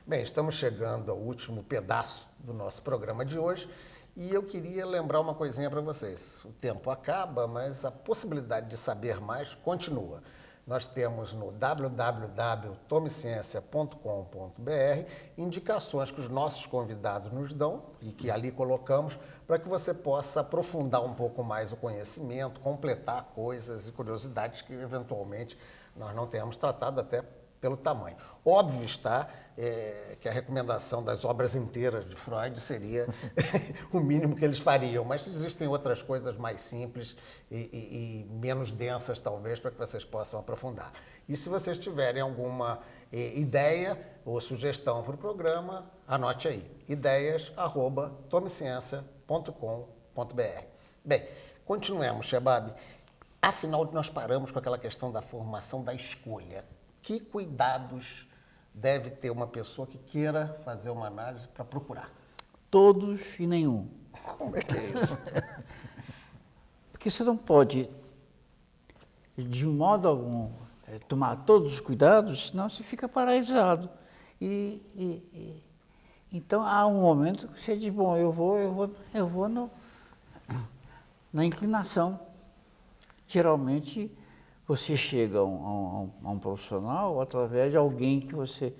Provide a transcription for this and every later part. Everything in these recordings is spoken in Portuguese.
Bem, estamos chegando ao último pedaço do nosso programa de hoje e eu queria lembrar uma coisinha para vocês. O tempo acaba, mas a possibilidade de saber mais continua. Nós temos no www.tomeciencia.com.br indicações que os nossos convidados nos dão e que ali colocamos para que você possa aprofundar um pouco mais o conhecimento, completar coisas e curiosidades que eventualmente nós não tenhamos tratado até pelo tamanho. Óbvio está que a recomendação das obras inteiras de Freud seria o mínimo que eles fariam, mas existem outras coisas mais simples e menos densas, talvez, para que vocês possam aprofundar. E se vocês tiverem alguma ideia ou sugestão para o programa, anote aí, ideias@tomeciencia.com.br. Bem, continuemos, Shebab. Afinal, nós paramos com aquela questão da formação da escolha. Que cuidados deve ter uma pessoa que queira fazer uma análise para procurar? Todos e nenhum. Como é que é isso? Porque você não pode, de modo algum, tomar todos os cuidados, senão você fica paralisado. Então há um momento que você diz, bom, eu vou na inclinação. Geralmente você chega a um profissional através de alguém que você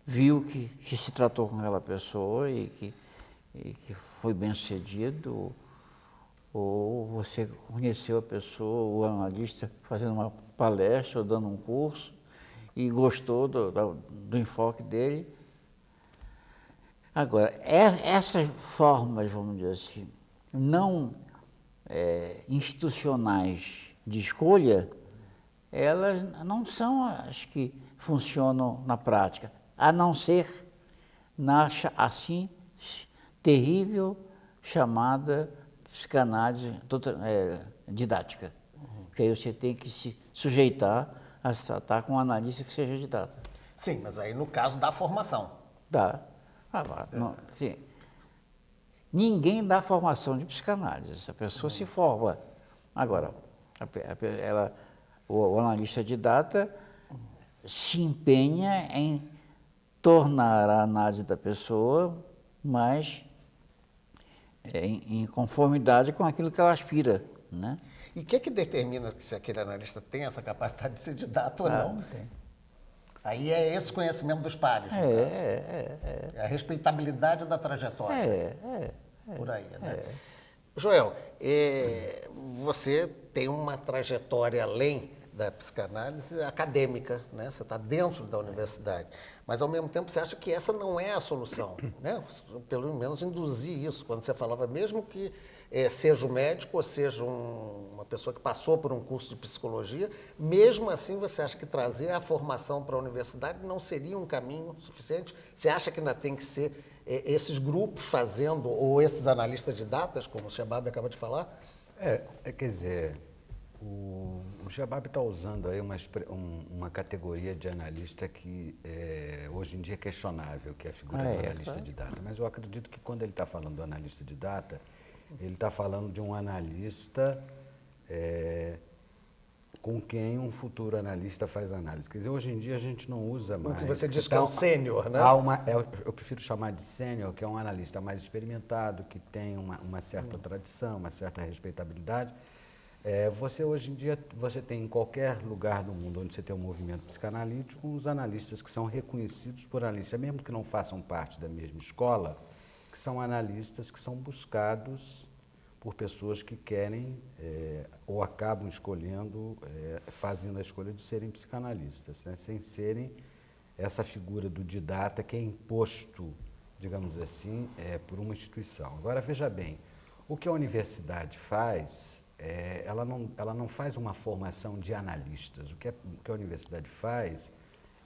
viu que se tratou com aquela pessoa e que foi bem sucedido, ou você conheceu a pessoa, o analista, fazendo uma palestra ou dando um curso e gostou do enfoque dele. Agora, essas formas, vamos dizer assim, não institucionais de escolha, elas não são as que funcionam na prática, a não ser na assim terrível chamada psicanálise didática. Que aí você tem que se sujeitar a se tratar com um analista que seja didata. Sim, mas aí no caso da formação. Dá. Sim. Ninguém dá formação de psicanálise, a pessoa se forma. Agora, o analista didata se empenha em tornar a análise da pessoa mais em conformidade com aquilo que ela aspira, né? E o que determina se aquele analista tem essa capacidade de ser didata ou não? Não tem. Aí é esse conhecimento dos pares, é a respeitabilidade da trajetória. Por aí, né? Joel, você tem uma trajetória além da psicanálise acadêmica, né? Você está dentro da universidade, mas ao mesmo tempo você acha que essa não é a solução, né? Pelo menos induzir isso, quando você falava, mesmo que seja um médico ou seja uma pessoa que passou por um curso de psicologia, mesmo assim você acha que trazer a formação para a universidade não seria um caminho suficiente? Você acha que ainda tem que ser esses grupos fazendo, ou esses analistas de datas, como o Shebab acaba de falar? Quer dizer, o Shebab está usando aí uma categoria de analista que hoje em dia é questionável, que é a figura do analista de data. Mas eu acredito que quando ele está falando do analista de data, ele está falando de um analista com quem um futuro analista faz análise. Quer dizer, hoje em dia a gente não usa mais. O que você diz que é um sênior, né? Eu prefiro chamar de sênior, que é um analista mais experimentado, que tem uma certa tradição, uma certa respeitabilidade. Você hoje em dia, você tem em qualquer lugar do mundo onde você tem um movimento psicanalítico, os analistas que são reconhecidos por analistas, mesmo que não façam parte da mesma escola, que são analistas que são buscados por pessoas que querem ou acabam escolhendo, fazendo a escolha de serem psicanalistas, né? Sem serem essa figura do didata que é imposto, digamos assim, por uma instituição. Agora, veja bem, o que a universidade faz, ela não faz uma formação de analistas. O que a universidade faz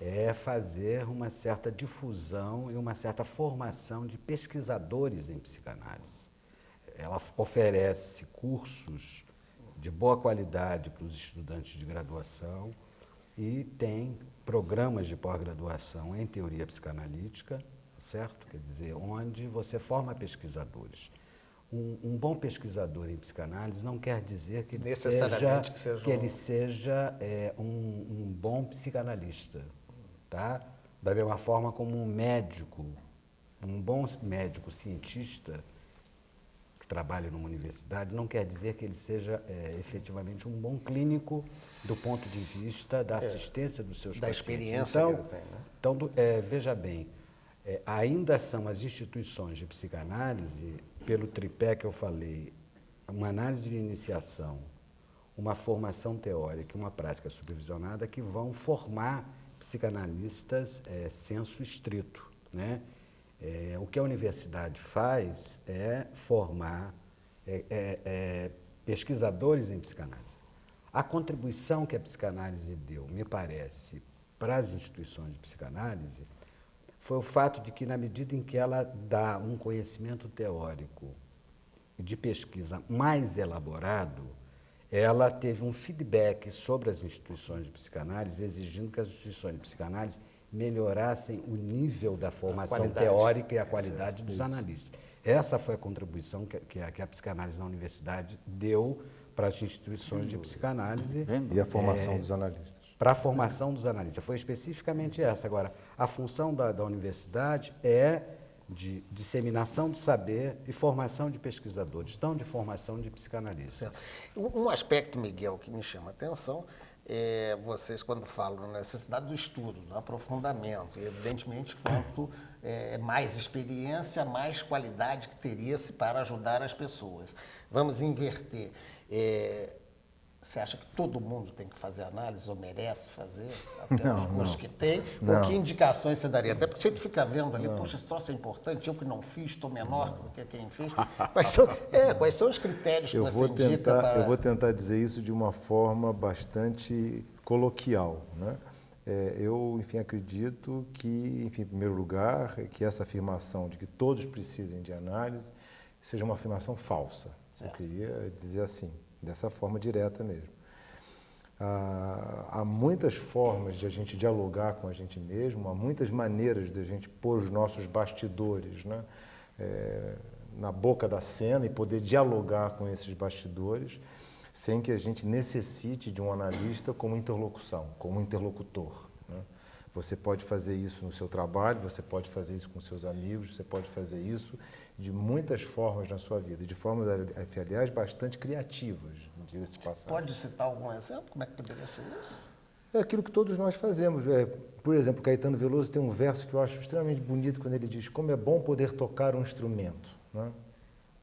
é fazer uma certa difusão e uma certa formação de pesquisadores em psicanálise. Ela oferece cursos de boa qualidade para os estudantes de graduação e tem programas de pós-graduação em teoria psicanalítica, certo? Quer dizer, onde você forma pesquisadores. Um bom pesquisador em psicanálise não quer dizer que ele seja um bom psicanalista, tá? Da mesma forma como um médico, um bom médico cientista que trabalha numa universidade, não quer dizer que ele seja efetivamente um bom clínico do ponto de vista da assistência dos seus pacientes. Da experiência que ele tem, né? Então, veja bem, ainda são as instituições de psicanálise, pelo tripé que eu falei, uma análise de iniciação, uma formação teórica e uma prática supervisionada que vão formar psicanalistas sensu estrito, né? O que a universidade faz é formar pesquisadores em psicanálise. A contribuição que a psicanálise deu, me parece, para as instituições de psicanálise, foi o fato de que, na medida em que ela dá um conhecimento teórico de pesquisa mais elaborado, ela teve um feedback sobre as instituições de psicanálise, exigindo que as instituições de psicanálise melhorassem o nível da formação teórica e a qualidade dos analistas. Essa foi a contribuição que a psicanálise na universidade deu para as instituições de psicanálise. E a formação dos analistas. Para a formação dos analistas. Foi especificamente essa. Agora, a função da universidade é de disseminação do saber e formação de pesquisadores, não de formação de psicanalistas. Certo. Um aspecto, Miguel, que me chama a atenção é vocês, quando falam na necessidade do estudo, do aprofundamento, e evidentemente, quanto mais experiência, mais qualidade que teria-se para ajudar as pessoas. Vamos inverter. Você acha que todo mundo tem que fazer análise ou merece fazer? Até os cursos que tem? Ou que indicações você daria? Até porque você fica vendo ali, poxa, esse troço é importante, eu que não fiz, estou menor do que quem fez. Quais são os critérios que você indica para... Eu vou tentar dizer isso de uma forma bastante coloquial, né? Eu, enfim, acredito que, enfim, em primeiro lugar, que essa afirmação de que todos precisem de análise seja uma afirmação falsa. Certo. Eu queria dizer assim, dessa forma direta mesmo. Há muitas formas de a gente dialogar com a gente mesmo, há muitas maneiras de a gente pôr os nossos bastidores, né, na boca da cena e poder dialogar com esses bastidores sem que a gente necessite de um analista como interlocução, como interlocutor, né? Você pode fazer isso no seu trabalho, você pode fazer isso com seus amigos, você pode fazer isso de muitas formas na sua vida, de formas, aliás, bastante criativas, diga-se de passagem. Pode citar algum exemplo? Como é que poderia ser isso? É aquilo que todos nós fazemos. Por exemplo, Caetano Veloso tem um verso que eu acho extremamente bonito quando ele diz: como é bom poder tocar um instrumento, né?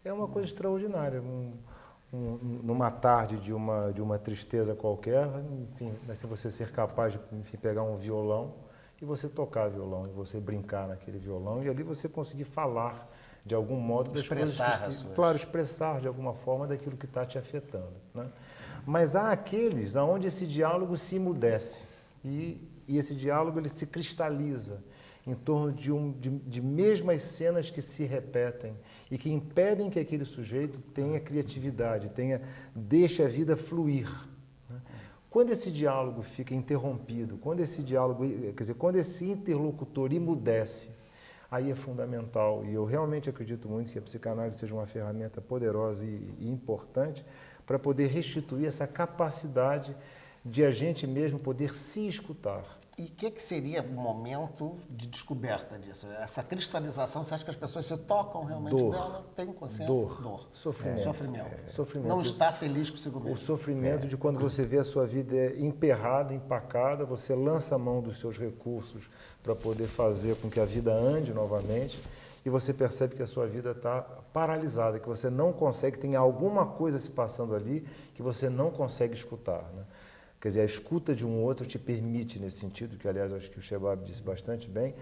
É uma coisa extraordinária. Numa tarde de uma tristeza qualquer, enfim, se você ser capaz de, enfim, pegar um violão e você tocar violão, e você brincar naquele violão, e ali você conseguir falar de algum modo das coisas claro, expressar de alguma forma daquilo que está te afetando, né? Mas há aqueles onde esse diálogo se emudece e esse diálogo ele se cristaliza em torno de mesmas cenas que se repetem e que impedem que aquele sujeito tenha criatividade, deixe a vida fluir, né? Quando esse diálogo fica interrompido, quando esse diálogo, quer dizer, quando esse interlocutor emudece, aí é fundamental, e eu realmente acredito muito que a psicanálise seja uma ferramenta poderosa e importante para poder restituir essa capacidade de a gente mesmo poder se escutar. E o que seria o momento de descoberta disso? Essa cristalização, você acha que as pessoas se tocam realmente dela? Tem consciência? Dor. Sofrimento. Sofrimento. Não está feliz consigo mesmo. O sofrimento de quando você vê a sua vida emperrada, empacada, você lança a mão dos seus recursos para poder fazer com que a vida ande novamente e você percebe que a sua vida está paralisada, que você não consegue, tem alguma coisa se passando ali que você não consegue escutar, né? Quer dizer, a escuta de um outro te permite, nesse sentido, que aliás acho que o Shebab disse bastante bem,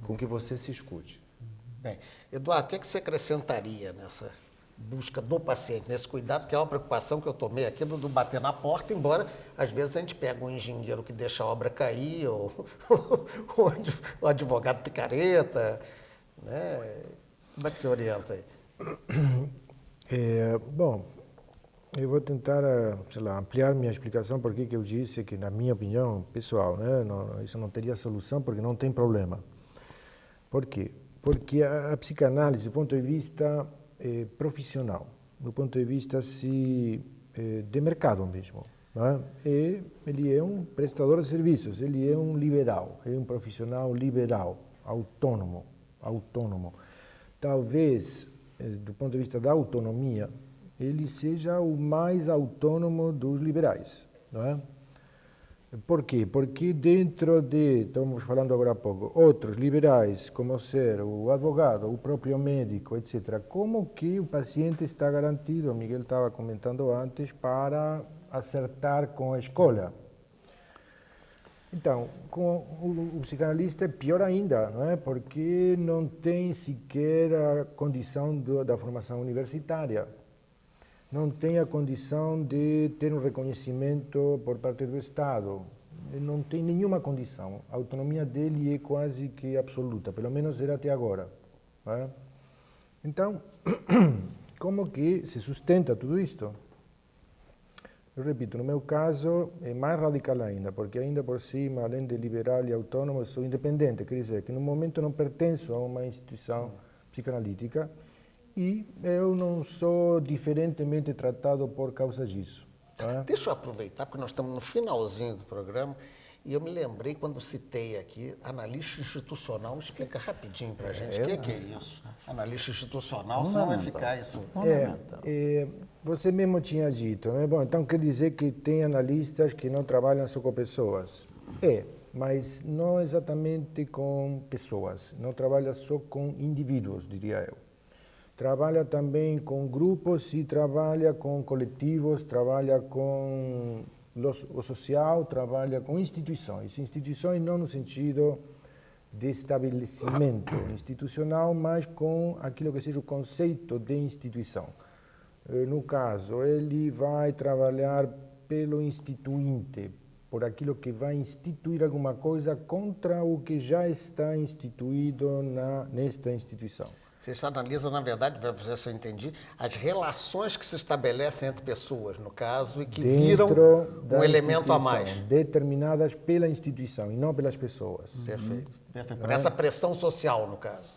com que você se escute. Bem, Eduardo, o que você acrescentaria nessa busca do paciente, nesse cuidado, que é uma preocupação que eu tomei aqui do bater na porta, embora às vezes a gente pega um engenheiro que deixa a obra cair, ou o advogado picareta, né? Como é que você orienta aí? Bom, eu vou tentar, sei lá, ampliar minha explicação porque que eu disse que, na minha opinião pessoal, né, isso não teria solução porque não tem problema. Por quê? Porque a psicanálise, do ponto de vista profissional, do ponto de vista de mercado mesmo, não é? E ele é um prestador de serviços, ele é um liberal, é um profissional liberal, autônomo. Talvez, do ponto de vista da autonomia, ele seja o mais autônomo dos liberais, não é? Por quê? Porque dentro de, estamos falando agora há pouco, outros liberais, como ser o advogado, o próprio médico, etc., como que o paciente está garantido, o Miguel estava comentando antes, para acertar com a escolha. Então, com o psicanalista é pior ainda, não é? Porque não tem sequer a condição da formação universitária. Não tem a condição de ter um reconhecimento por parte do Estado. Ele não tem nenhuma condição. A autonomia dele é quase que absoluta, pelo menos era até agora. Não é? Então, como que se sustenta tudo isto? Eu repito, no meu caso é mais radical ainda, porque ainda por cima, além de liberal e autônomo, eu sou independente, quer dizer que no momento não pertenço a uma instituição psicanalítica e eu não sou diferentemente tratado por causa disso. Tá? Deixa eu aproveitar, porque nós estamos no finalzinho do programa, e eu me lembrei, quando citei aqui, analista institucional, explica rapidinho para a gente o que é isso. Analista institucional, senão vai ficar isso. Você mesmo tinha dito, né? Bom, então quer dizer que tem analistas que não trabalham só com pessoas. Mas não exatamente com pessoas, não trabalha só com indivíduos, diria eu. Trabalha também com grupos e trabalha com coletivos, trabalha com o social, trabalha com instituições. Instituições não no sentido de estabelecimento institucional, mas com aquilo que seja o conceito de instituição. No caso, ele vai trabalhar pelo instituinte, por aquilo que vai instituir alguma coisa contra o que já está instituído nesta instituição. Vocês analisam, na verdade, vai ver se eu entendi, as relações que se estabelecem entre pessoas, no caso, e que viram um elemento a mais. Determinadas pela instituição e não pelas pessoas. Perfeito. Por essa pressão social, no caso.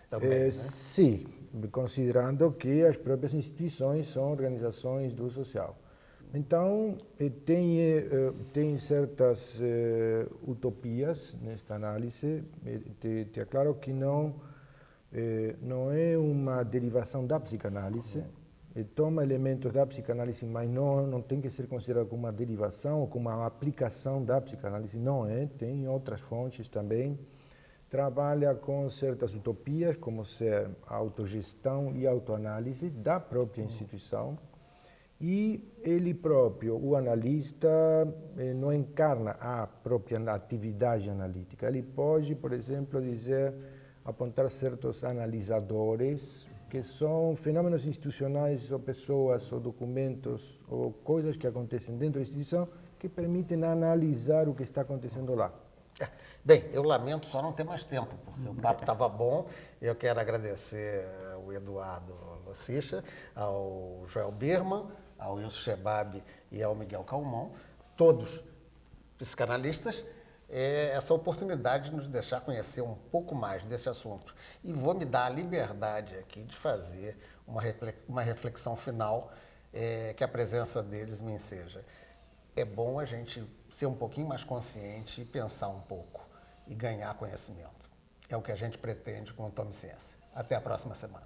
Também, né? Sim, considerando que as próprias instituições são organizações do social. Então, tem certas utopias nesta análise. É claro que não é uma derivação da psicanálise, toma elementos da psicanálise, mas não tem que ser considerado como uma derivação ou como uma aplicação da psicanálise, não é, tem outras fontes também. Trabalha com certas utopias, como ser a autogestão e autoanálise da própria instituição, e ele próprio, o analista, não encarna a própria atividade analítica. Ele pode, por exemplo, apontar certos analisadores, que são fenômenos institucionais, ou pessoas, ou documentos, ou coisas que acontecem dentro da instituição, que permitem analisar o que está acontecendo lá. Bem, eu lamento só não ter mais tempo, porque o papo estava bom. Eu quero agradecer ao Eduardo Lossicha, ao Joel Birman, ao Wilson Shebab e ao Miguel Calmon, todos psicanalistas, essa oportunidade de nos deixar conhecer um pouco mais desse assunto. E vou me dar a liberdade aqui de fazer uma reflexão final que a presença deles me enseja. É bom a gente ser um pouquinho mais consciente e pensar um pouco e ganhar conhecimento. É o que a gente pretende com o Tome Ciência. Até a próxima semana.